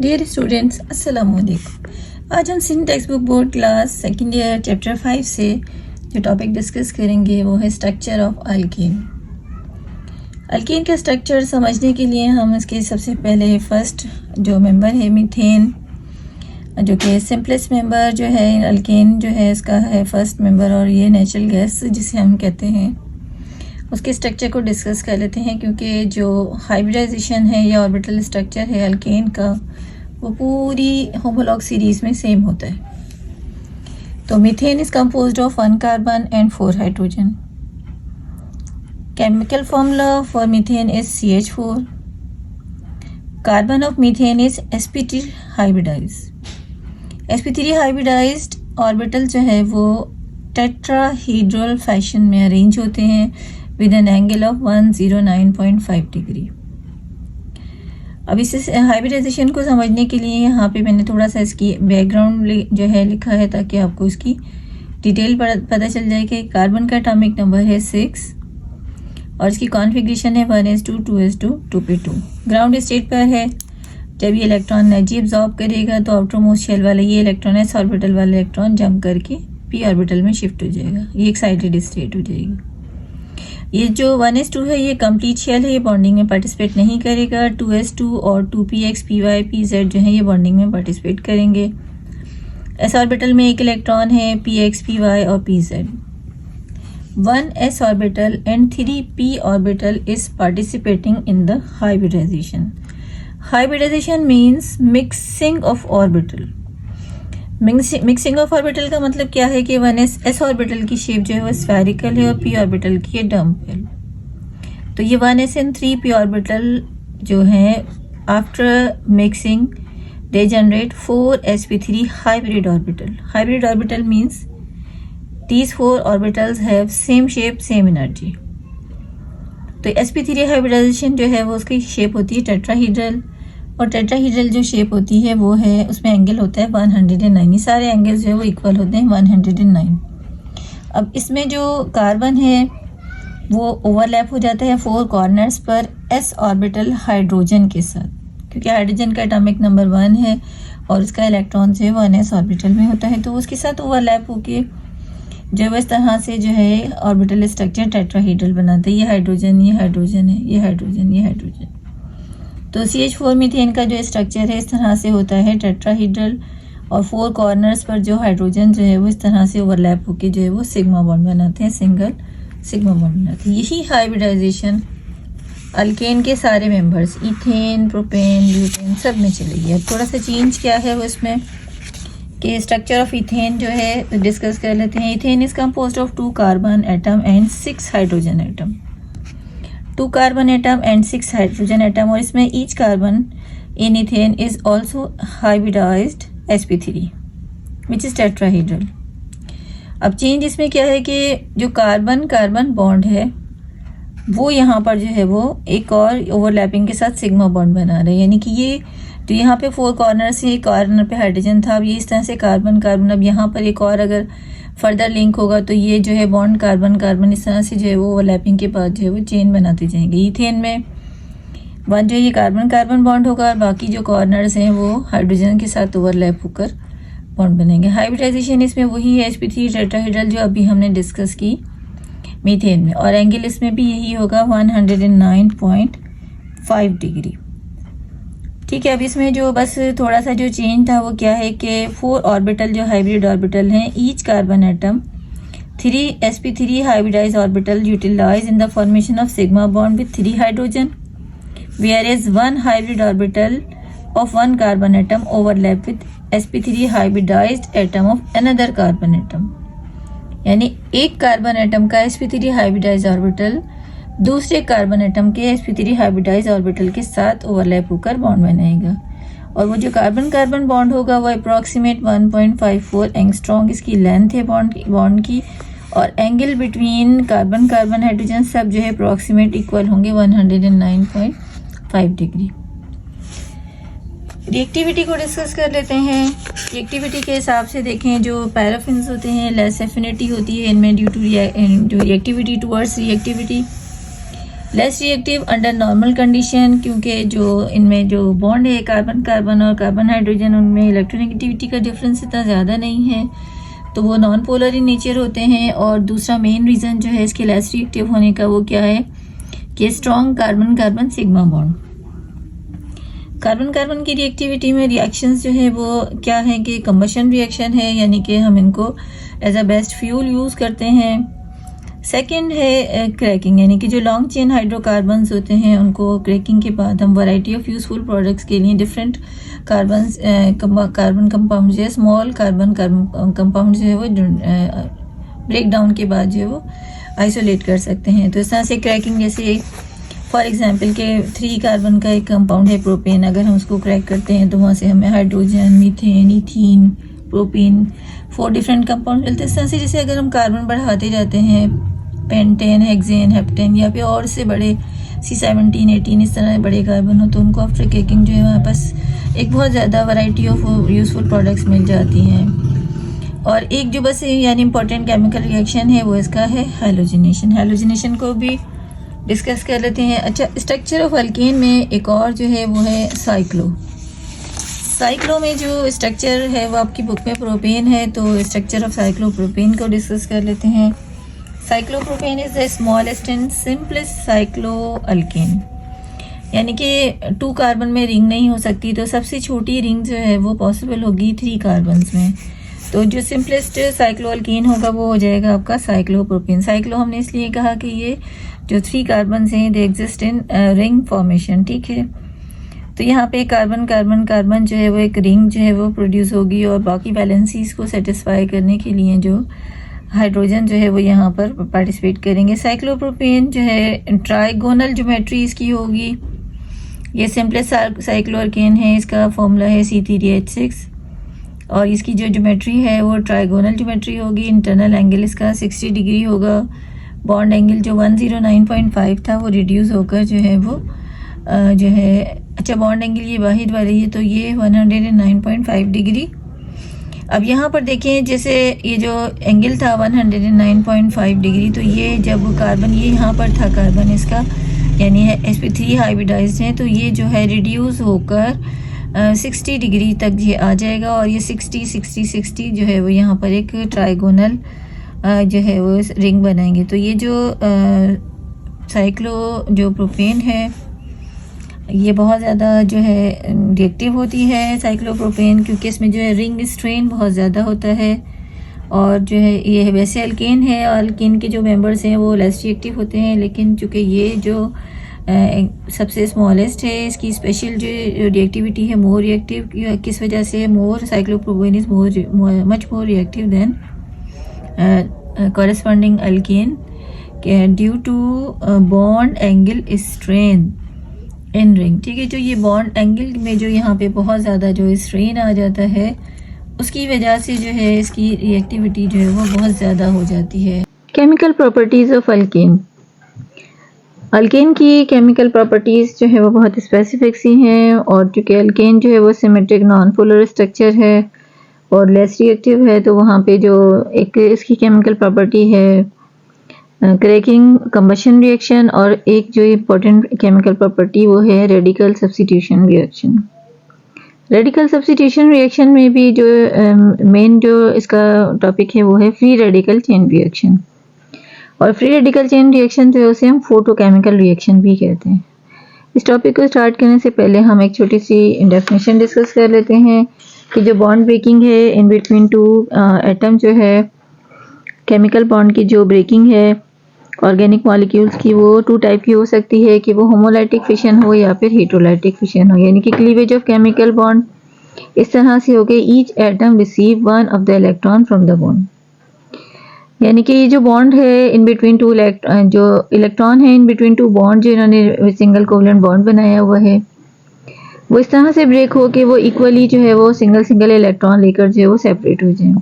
Dear students, अस्सलाम वालेकुम। आज हम Sindh text book board class second year chapter 5 से जो टॉपिक डिस्कस करेंगे वो है स्ट्रक्चर ऑफ अल्केन। अल्केन का स्ट्रक्चर समझने के लिए हम इसके सबसे पहले फर्स्ट जो मेंबर है मीथेन, जो कि सिंपलेस्ट मेंबर जो है अल्केन जो है इसका है फर्स्ट मेंबर, और ये नेचुरल गैस जिसे हम कहते हैं, उसके स्ट्रक्चर को डिस्कस कर लेते हैं। क्योंकि जो हाइब्रिडाइजेशन है या ऑर्बिटल स्ट्रक्चर है अल्केन का वो पूरी होमोलॉग सीरीज में सेम होता है। तो methane is composed of 1 carbon and 4 hydrogen. Chemical formula for methane is CH4। Carbon of methane is sp3 hybridized. sp3 hybridized orbital जो है वो टेट्राहीड्रल फैशन में अरेंज होते हैं with an angle of 109.5 degree. अब इस हाइब्रिडाइजेशन को समझने के लिए यहाँ पे मैंने थोड़ा सा इसकी बैकग्राउंड जो है लिखा है ताकि आपको इसकी डिटेल पता चल जाए कि कार्बन का एटॉमिक नंबर है 6 और इसकी कॉन्फ़िगरेशन है 1s2 2s2 2p2। Ground state पर है। जब ये इलेक्ट्रॉन एनर्जी एब्जॉर्ब करेगा तो आउटर मोस्ट शेल वाला ये इलेक्ट्रॉन s ऑर्बिटल वाला इलेक्ट्रॉन जंप करके p ऑर्बिटल में शिफ्ट हो जाएगा, ये एक्साइटेड स्टेट हो जाएगी। ये जो 1s2 है ये कंप्लीट शेल है, ये बॉन्डिंग में पार्टिसिपेट नहीं करेगा। 2s2 और 2px py pz जो है ये बॉन्डिंग में पार्टिसिपेट करेंगे। s ऑर्बिटल में एक इलेक्ट्रॉन है px py और pz। 1s orbital and 3p orbital is participating in the hybridization. Hybridization means mixing of orbital. Mixing of orbital का मतलब क्या है कि 1s ऑर्बिटल की शेप जो है वो स्फेरिकल है और p ऑर्बिटल की है डम्बल। तो ये 1s एंड 3p ऑर्बिटल जो है after mixing they generate 4sp3 hybrid orbital. Hybrid orbital means these 4 orbitals have same shape same energy। तो sp3 हाइब्रिडाइजेशन जो है वो उसकी शेप होती है टेट्राहीड्रल, और टेट्राहीड्रल जो शेप होती है वो है उसमें एंगल होता है 109। ये सारे एंगल्स जो है वो इक्वल होते हैं 109। अब इसमें जो कार्बन है वो ओवरलैप हो जाता है 4 कॉर्नर्स पर s ऑर्बिटल हाइड्रोजन के साथ, क्योंकि हाइड्रोजन का एटॉमिक नंबर 1 है और उसका इलेक्ट्रॉन जो है वो 1s ऑर्बिटल में होता है, तो उसके साथ ओवरलैप होके जब इस तरह से जो है ऑर्बिटल स्ट्रक्चर टेट्राहीड्रल बनाते हैं। ये हाइड्रोजन, ये हाइड्रोजन है, ये हाइड्रोजन, ये हाइड्रोजन। तो CH4 मीथेन का जो स्ट्रक्चर है इस तरह से होता है टेट्राहीड्रल, और 4 कॉर्नर्स पर जो हाइड्रोजन जो है वो इस तरह से ओवरलैप होके जो है वो सिग्मा बॉन्ड बनाते हैं, सिंगल सिग्मा बॉन्ड बनाते हैं। यही हाइब्रिडाइजेशन अल्केन के सारे मेंबर्स इथेन, प्रोपेन, ब्यूटेन सब में चलेगी। अब थोड़ा सा चेंज क्या है वो इसमें कि स्ट्रक्चर ऑफ इथेन जो है डिस्कस कर लेते हैं। Ethane is composed of 2 carbon atom and 6 hydrogen atom. 2 carbon atom and 6 hydrogen atom, और इसमें each carbon in ethane is also hybridized sp3 which is tetrahedral. अब चेंज इसमें क्या है कि जो कार्बन कार्बन बॉन्ड है वो यहाँ पर जो है वो एक और ओवरलैपिंग के साथ सिग्मा बॉन्ड बना रहे हैं, यानी कि ये तो यहाँ पे 4 कॉर्नर से एक कॉर्नर पे हाइड्रोजन था, अब ये इस तरह से कार्बन कार्बन, अब यहाँ पर एक और अगर फर्दर लिंक होगा तो ये जो है बॉन्ड कार्बन कार्बन इस तरह से जो है वो ओवरलैपिंग के बाद जो है वो चेन बनाते जाएंगे। इथेन में वन जो है ये कार्बन कार्बन बॉन्ड होगा और बाकी जो कॉर्नर्स हैं वो हाइड्रोजन के साथ ओवरलैप होकर बॉन्ड बनेंगे। हाइब्रिडाइजेशन इसमें वही है sp3 टेट्राहीड्रल जो अभी हमने डिस्कस की मीथेन में, और एंगल इसमें भी यही होगा 109.5 डिग्री। ठीक है। अब इसमें जो बस थोड़ा सा जो चेंज था वो क्या है कि 4 ऑर्बिटल जो हाइब्रिड ऑर्बिटल हैं, each carbon atom 3 sp3 hybridize orbital utilize in the formation of sigma bond with 3 hydrogen, whereas 1 hybrid orbital of 1 carbon atom overlap with sp3 hybridized atom of another carbon atom। यानी एक carbon atom का sp3 hybridize orbital दूसरे carbon atom के sp3 hybridize orbital के साथ overlap होकर bond बनाएगा, और वो जो कार्बन कार्बन बॉन्ड होगा वो अप्रॉक्सीमेट 1.54 एंगस्ट्रॉन्ग इसकी लेंथ है बॉन्ड की, और angle between carbon carbon hydrogen सब जो है अप्रॉक्सीमेट इक्वल होंगे 109.5 डिग्री। रिएक्टिविटी को डिस्कस कर लेते हैं। रिएक्टिविटी के हिसाब से देखें, जो पैराफिन्स होते हैं लेस एफिनिटी होती है इनमें ड्यू टू जो reactivity towards reactivity. Less reactive under normal condition, क्योंकि जो इनमें जो बॉन्ड है कार्बन कार्बन और कार्बन हाइड्रोजन, उनमें इलेक्ट्रोनेगेटिविटी का डिफरेंस इतना ज़्यादा नहीं है, तो वो नॉन पोलर इन नेचर होते हैं। और दूसरा मेन रीज़न जो है इसके लेस रिएक्टिव होने का वो क्या है कि strong carbon carbon sigma bond. Carbon carbon की रिएक्टिविटी में रिएक्शंस जो है वो क्या है कि कंबशन रिएक्शन है, यानी कि हम इनको as a best fuel use करते हैं। सेकंड है क्रैकिंग, यानी कि जो लॉन्ग चेन हाइड्रोकार्बन्स होते हैं उनको क्रैकिंग के बाद हम वैरायटी ऑफ यूजफुल प्रोडक्ट्स के लिए डिफरेंट कार्बन कंपाउंड जो है स्मॉल कार्बन कंपाउंड जो है वो ब्रेक डाउन के बाद जो है वो आइसोलेट कर सकते हैं। तो इस तरह से क्रैकिंग, जैसे फॉर एग्जांपल के 3 कार्बन का एक कंपाउंड है प्रोपेन, अगर हम उसको क्रैक करते हैं तो वहाँ से हमें hydrogen, methane, ethene, propane 4 different compound मिलते हैं। इस तरह से जैसे अगर हम कार्बन बढ़ाते जाते हैं, पेंटेन, हेक्सेन, हेप्टेन या फिर और से बड़े C17, 18 इस तरह बड़े कार्बन हो, तो उनको आफ्टर क्रैकिंग जो है वहाँ पास एक बहुत ज़्यादा वैरायटी ऑफ यूजफुल प्रोडक्ट्स मिल जाती हैं। और एक जो बस यानी इंपॉर्टेंट केमिकल रिएक्शन है वो इसका है हैलोजिनेशन। हैलोजिनेशन को भी डिस्कस कर लेते हैं। अच्छा, स्ट्रक्चर ऑफ अल्केन में एक और जो है वो है साइक्लो। साइक्लो में जो स्ट्रक्चर है वो आपकी बुक में प्रोपेन है, तो स्ट्रक्चर ऑफ साइक्लोप्रोपेन को डिस्कस कर लेते हैं। Cyclopropane is the smallest and simplest cyclo alkane, यानी कि 2 कार्बन में रिंग नहीं हो सकती, तो सबसे छोटी रिंग जो है वो पॉसिबल होगी 3 कार्बन्स में। तो जो सिंपलेस्ट साइक्लो अल्केन होगा वो हो जाएगा आपका साइक्लोप्रोपेन। साइक्लो हमने इसलिए कहा कि ये जो 3 कार्बन्स हैं they exist in ring formation, ठीक है। तो यहाँ पे कार्बन कार्बन कार्बन जो है वो एक रिंग जो है वो प्रोड्यूस होगी, और बाकी वैलेंसीज को सेटिस्फाई करने के लिए जो हाइड्रोजन जो है वो यहाँ पर पार्टिसिपेट करेंगे। साइक्लोप्रोपेन जो है ट्राइगोनल ज्योमेट्री इसकी होगी। ये सिंपलेस्ट साइक्लो अल्केन है, इसका फॉर्मूला है C3H6, और इसकी जो ज्योमेट्री है वो ट्राइगोनल ज्योमेट्री होगी। इंटरनल एंगल इसका 60 डिग्री होगा। बॉन्ड एंगल जो 109.5 था वो रिड्यूस होकर जो है वो जो है, अच्छा बॉन्ड एंगल ये वाहिद वाली है तो ये 109.5 डिग्री। अब यहाँ पर देखें, जैसे ये जो एंगल था 109.5 डिग्री, तो ये जब कार्बन ये यहाँ पर था कार्बन इसका, यानी है sp3 हाइब्रिडाइज्ड है, तो ये जो है रिड्यूस होकर 60 डिग्री तक ये आ जाएगा, और ये 60 जो है वो यहाँ पर एक ट्राइगोनल जो है वो रिंग बनाएंगे। तो ये जो साइक्लो जो प्रोपेन है ये बहुत ज़्यादा जो है रिएक्टिव होती है साइक्लोप्रोपेन, क्योंकि इसमें जो है रिंग स्ट्रेन बहुत ज़्यादा होता है। और जो है ये वैसे अल्केन है, और अल्केन के जो मेंबर्स हैं वो लेस रिएक्टिव होते हैं, लेकिन चूँकि ये जो सबसे स्मॉलेस्ट है इसकी स्पेशल जो रिएक्टिविटी है मोर रिएक्टिव, किस वजह से more cyclopropane is much more reactive than corresponding alkane due to bond angle strain in ring, ठीक है। जो ये बॉन्ड एंगल में जो यहाँ पे बहुत ज़्यादा जो स्ट्रेन आ जाता है उसकी वजह से जो है इसकी रिएक्टिविटी जो है वो बहुत ज़्यादा हो जाती है। Chemical properties of alkane. Alkane की केमिकल प्रॉपर्टीज़ जो है वो बहुत स्पेसिफिक सी हैं, और चूँकि अल्केन जो है वो सिमेट्रिक नॉन पोलर स्ट्रक्चर है और लेस रिएक्टिव है, तो वहाँ पे जो एक इसकी केमिकल प्रॉपर्टी है क्रैकिंग कंबशन रिएक्शन, और एक जो इम्पोर्टेंट केमिकल प्रॉपर्टी वो है radical substitution reaction. Radical substitution reaction में भी जो मेन जो इसका टॉपिक है वो है फ्री रेडिकल चेन रिएक्शन, और फ्री रेडिकल चेन रिएक्शन जो है उसे हम फोटोकेमिकल रिएक्शन भी कहते हैं। इस टॉपिक को स्टार्ट करने से पहले हम एक छोटी सी डेफिनेशन डिस्कस कर लेते हैं कि जो बॉन्ड ब्रेकिंग है इन बिटवीन 2 एटम जो है, केमिकल बॉन्ड की जो ब्रेकिंग है ऑर्गेनिक मॉलिक्यूल्स की, वो 2 टाइप की हो सकती है कि वो होमोलाइटिक फिशन हो या फिर हेटेरोलाइटिक फिशन हो, यानी कि क्लीवेज ऑफ केमिकल बॉन्ड इस तरह से हो कि each atom receive 1 of the electron from the bond, यानी कि ये जो बॉन्ड है इन बिटवीन 2 जो इलेक्ट्रॉन है इन बिटवीन 2 बॉन्ड जो इन्होंने सिंगल कोवलेंट बॉन्ड बनाया हुआ है वो इस तरह से ब्रेक हो कि वो इक्वली जो है वो सिंगल इलेक्ट्रॉन लेकर जो है वो सेपरेट हो जाए,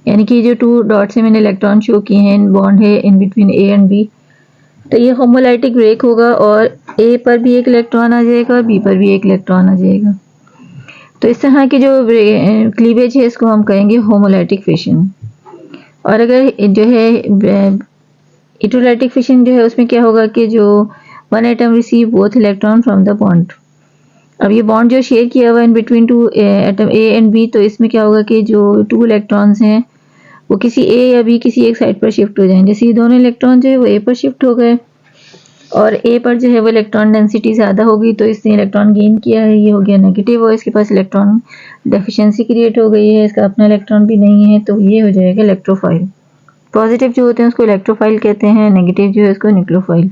यानी कि जो 2 डॉट से मैंने इलेक्ट्रॉन शो किए हैं बॉन्ड है in between A and B, तो ये होमोलाइटिक ब्रेक होगा और ए पर भी एक इलेक्ट्रॉन आ जाएगा और बी पर भी एक इलेक्ट्रॉन आ जाएगा। तो इस तरह की जो क्लीवेज है इसको हम कहेंगे होमोलाइटिक फिशन। और अगर जो है हेटेरोलाइटिक फिशन जो है उसमें क्या होगा कि जो one atom receive both electron from the bond. अब ये बॉन्ड जो शेयर किया हुआ है in between two atom A and B, तो इसमें क्या होगा कि जो 2 इलेक्ट्रॉन्स हैं वो किसी ए या बी किसी एक साइड पर शिफ्ट हो जाएंगे। जैसे ये दोनों इलेक्ट्रॉन जो है वो ए पर शिफ्ट हो गए और ए पर जो है वो इलेक्ट्रॉन डेंसिटी ज़्यादा होगी, तो इसने इलेक्ट्रॉन गेन किया है, ये हो गया नेगेटिव, और इसके पास इलेक्ट्रॉन डेफिशिएंसी क्रिएट हो गई है, इसका अपना इलेक्ट्रॉन भी नहीं है, तो ये हो जाएगा इलेक्ट्रोफाइल। पॉजिटिव जो होते हैं उसको इलेक्ट्रोफाइल कहते हैं, नेगेटिव जो है उसको न्यूक्लियोफाइल।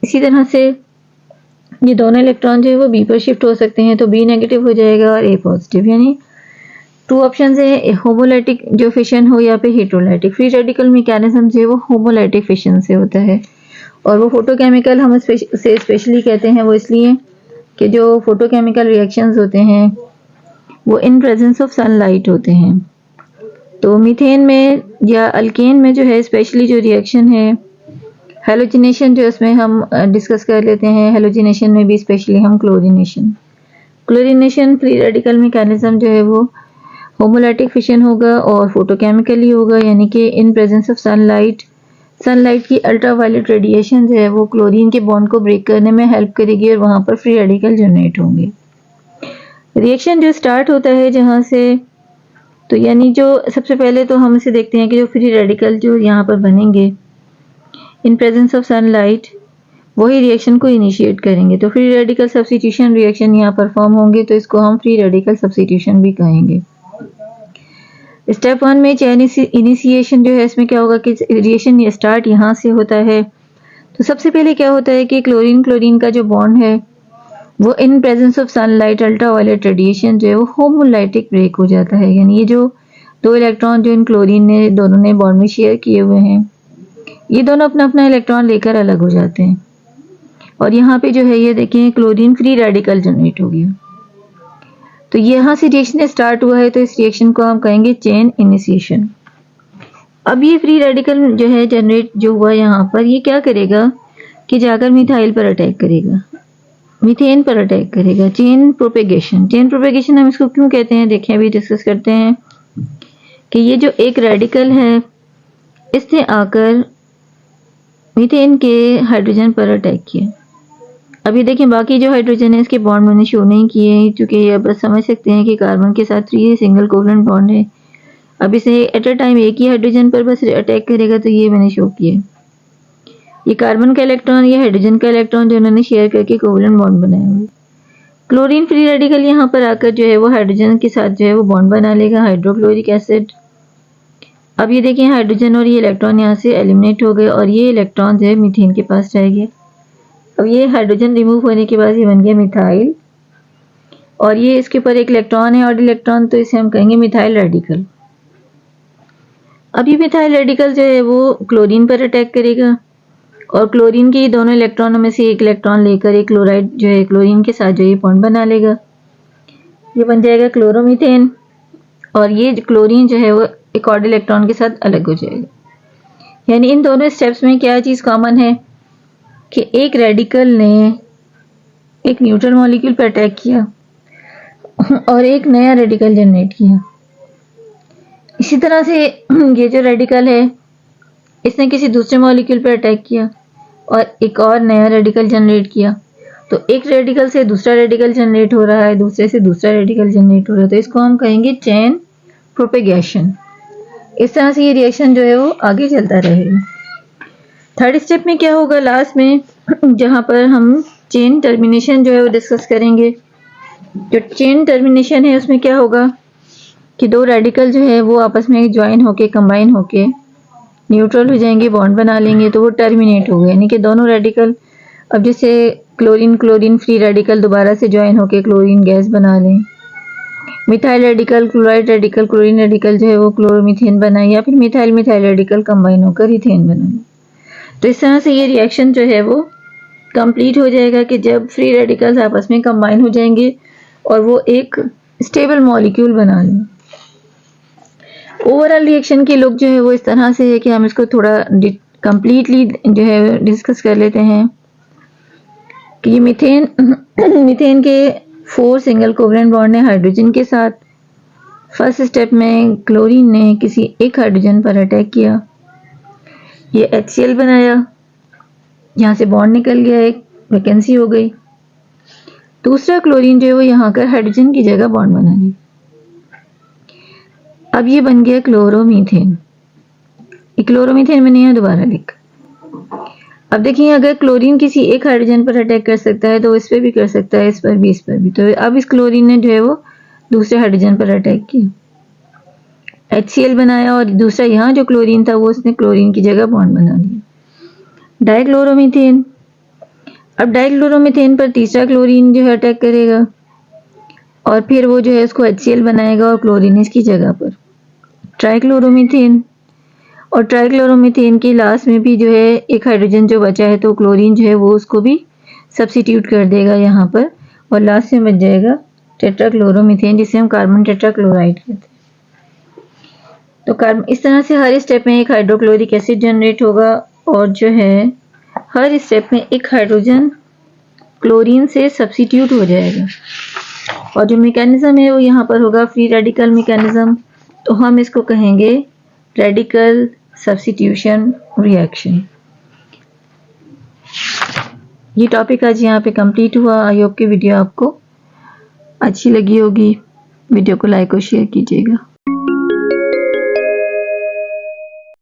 इसी तरह से ये दोनों इलेक्ट्रॉन जो है वो बी पर शिफ्ट हो सकते हैं, तो बी नेगेटिव हो जाएगा और ए पॉजिटिव। यानी 2 ऑप्शन है, होमोलाइटिक जो फिशन हो या फिर हेटेरोलाइटिक। फ्री रेडिकल मैकेनिज्म जो है वो होमोलाइटिक फिशन से होता है, और वो फोटोकेमिकल हम से स्पेशली कहते हैं, वो इसलिए कि जो फोटोकेमिकल रिएक्शंस होते हैं वो इन प्रेजेंस ऑफ सनलाइट होते हैं। तो मीथेन में या अल्केन में जो है स्पेशली जो रिएक्शन है हेलोजिनेशन, जो इसमें हम डिस्कस कर लेते हैं। हेलोजिनेशन में भी स्पेशली हम क्लोरीनेशन फ्री रेडिकल मैकेनिज्म जो है वो होमोलाइटिक फिशन होगा और फोटोकेमिकली होगा, यानी कि इन प्रेजेंस ऑफ सनलाइट की अल्ट्रावायलेट रेडिएशन जो है वो क्लोरीन के बॉन्ड को ब्रेक करने में हेल्प करेगी और वहाँ पर फ्री रेडिकल जनरेट होंगे। रिएक्शन जो स्टार्ट होता है जहाँ से, तो यानी जो सबसे पहले तो हम इसे देखते हैं कि जो फ्री रेडिकल जो यहाँ पर बनेंगे इन प्रेजेंस ऑफ सनलाइट, वही रिएक्शन को इनिशिएट करेंगे। तो फ्री रेडिकल सब्स्टिट्यूशन रिएक्शन यहाँ परफॉर्म होंगे, तो इसको हम फ्री रेडिकल सब्स्टिट्यूशन भी कहेंगे। स्टेप 1 में चेन इनिशिएशन जो है, इसमें क्या होगा कि रिएक्शन स्टार्ट यहाँ से होता है। तो सबसे पहले क्या होता है कि क्लोरीन का जो बॉन्ड है वो in presence of sunlight ultraviolet radiation जो है वो होमोलाइटिक ब्रेक हो जाता है। यानी ये जो 2 इलेक्ट्रॉन जो इन क्लोरीन ने दोनों ने बॉन्ड में शेयर किए हुए हैं, ये दोनों अपना अपना इलेक्ट्रॉन लेकर अलग हो जाते हैं, और यहाँ पे जो है ये देखिए क्लोरीन फ्री रेडिकल जनरेट हो गया। तो यहाँ से रिएक्शन स्टार्ट हुआ है, तो इस रिएक्शन को हम कहेंगे चेन इनिशिएशन। अब ये फ्री रेडिकल जो है जनरेट जो हुआ यहाँ पर, ये क्या करेगा कि जाकर मिथाइल पर अटैक करेगा, मीथेन पर अटैक करेगा। चेन प्रोपेगेशन हम इसको क्यों कहते हैं, देखिए अभी डिस्कस करते हैं कि ये जो एक रेडिकल है इसने आकर मीथेन के हाइड्रोजन पर अटैक किया। अभी देखिए बाकी जो हाइड्रोजन है इसके बॉन्ड मैंने शो नहीं किए, क्योंकि ये बस समझ सकते हैं कि कार्बन के साथ 3 सिंगल कोवलेंट बॉन्ड है। अब इसे एट अ टाइम एक ही हाइड्रोजन पर बस अटैक करेगा, तो ये मैंने शो किया। ये कार्बन का इलेक्ट्रॉन, ये हाइड्रोजन का इलेक्ट्रॉन जो उन्होंने शेयर करके कोवलेंट बॉन्ड बनाया हुआ है। क्लोरीन फ्री रेडिकल यहाँ पर आकर जो है वो हाइड्रोजन के साथ जो है वो बॉन्ड बना लेगा, हाइड्रोक्लोरिक एसिड। अब ये देखिए हाइड्रोजन और ये इलेक्ट्रॉन यहाँ से एलिमिनेट हो गए और ये इलेक्ट्रॉन जो है मीथेन के पास जाएंगे। अब ये हाइड्रोजन रिमूव होने के बाद ये बन गया मिथाइल, और ये इसके ऊपर एक इलेक्ट्रॉन है, ऑड इलेक्ट्रॉन, तो इसे हम कहेंगे मिथाइल रेडिकल। अब ये मिथाइल रेडिकल जो है वो क्लोरीन पर अटैक करेगा और क्लोरीन के दोनों इलेक्ट्रॉनों में से एक इलेक्ट्रॉन लेकर एक क्लोराइड जो है क्लोरीन के साथ जो ये बॉन्ड बना लेगा, ये बन जाएगा क्लोरोमीथेन, और ये क्लोरीन जो है वो एक ऑड इलेक्ट्रॉन के साथ अलग हो जाएगा। यानी इन दोनों स्टेप्स में क्या चीज़ कॉमन है कि एक रेडिकल ने एक न्यूट्रल मॉलिक्यूल पर अटैक किया और एक नया रेडिकल जनरेट किया। इसी तरह से ये जो रेडिकल है इसने किसी दूसरे मॉलिक्यूल पर अटैक किया और एक और नया रेडिकल जनरेट किया। तो एक रेडिकल से दूसरा रेडिकल जनरेट हो रहा है, दूसरे से दूसरा रेडिकल जनरेट हो रहा है, तो इसको हम कहेंगे चेन प्रोपेगेशन। इस तरह से ये रिएक्शन जो है वो आगे चलता रहेगा। थर्ड स्टेप में क्या होगा लास्ट में, जहाँ पर हम चेन टर्मिनेशन जो है वो डिस्कस करेंगे। जो चेन टर्मिनेशन है उसमें क्या होगा कि 2 रेडिकल जो है वो आपस में ज्वाइन होके कंबाइन होके न्यूट्रल हो जाएंगे, बॉन्ड बना लेंगे, तो वो टर्मिनेट हो गए। यानी कि दोनों रेडिकल अब जैसे क्लोरीन फ्री रेडिकल दोबारा से ज्वाइन होके क्लोरीन गैस बना लें, methyl radical chloride radical chlorine radical जो है वो क्लोरोमीथेन बनाए, या फिर मिथाइल रेडिकल कंबाइन होकर इथेन बनाए। तो इस तरह से ये रिएक्शन जो है वो कंप्लीट हो जाएगा कि जब फ्री रेडिकल्स आपस में कंबाइन हो जाएंगे और वो एक स्टेबल मॉलिक्यूल बना लें। ओवरऑल रिएक्शन की लुक जो है वो इस तरह से है कि हम इसको थोड़ा कंप्लीटली जो है डिस्कस कर लेते हैं कि मीथेन के 4 सिंगल कोवलेंट बॉन्ड है हाइड्रोजन के साथ। फर्स्ट स्टेप में क्लोरीन ने किसी एक हाइड्रोजन पर अटैक किया, ये HCl बनाया, यहाँ से बॉन्ड निकल गया, एक वैकेंसी हो गई। दूसरा क्लोरीन जो है वो यहाँ कर हाइड्रोजन की जगह बॉन्ड बना ली। अब ये बन गया क्लोरोमीथेन। क्लोरोमीथेन मैंने यहाँ दोबारा लिखा। अब देखिए अगर क्लोरीन किसी एक हाइड्रोजन पर अटैक कर सकता है तो इस पर भी कर सकता है, इस पर भी, इस पर भी। तो अब इस क्लोरीन ने जो है वो दूसरे हाइड्रोजन पर अटैक किया, HCl बनाया, और दूसरा यहाँ जो क्लोरीन था वो उसने क्लोरीन की जगह बॉन्ड बना लिया, डाइक्लोरोमीथेन। अब डाइक्लोरोमीथेन पर तीसरा क्लोरीन जो है अटैक करेगा और फिर वो जो है उसको HCl बनाएगा और क्लोरीन इसकी जगह पर, ट्राइक्लोरोमीथेन। और ट्राइक्लोरोमीथेन की लास्ट में भी जो है एक हाइड्रोजन जो बचा है तो क्लोरीन जो है वो उसको भी सब्सिट्यूट कर देगा यहाँ पर, और लास्ट में बच जाएगा टेट्राक्लोरोमीथेन, जिसे हम कार्बन टेट्राक्लोराइड कहते हैं। तो कार्बन, इस तरह से हर स्टेप में एक हाइड्रोक्लोरिक एसिड जनरेट होगा और जो है हर स्टेप में एक हाइड्रोजन क्लोरीन से सब्सिट्यूट हो जाएगा। और जो मैकेनिज्म है वो यहाँ पर होगा फ्री रेडिकल मैकेनिज्म, तो हम इसको कहेंगे रेडिकल सब्स्टिट्यूशन रिएक्शन। ये टॉपिक आज यहाँ पे कंप्लीट हुआ। आई होप कि वीडियो आपको अच्छी लगी होगी। वीडियो को लाइक और शेयर कीजिएगा।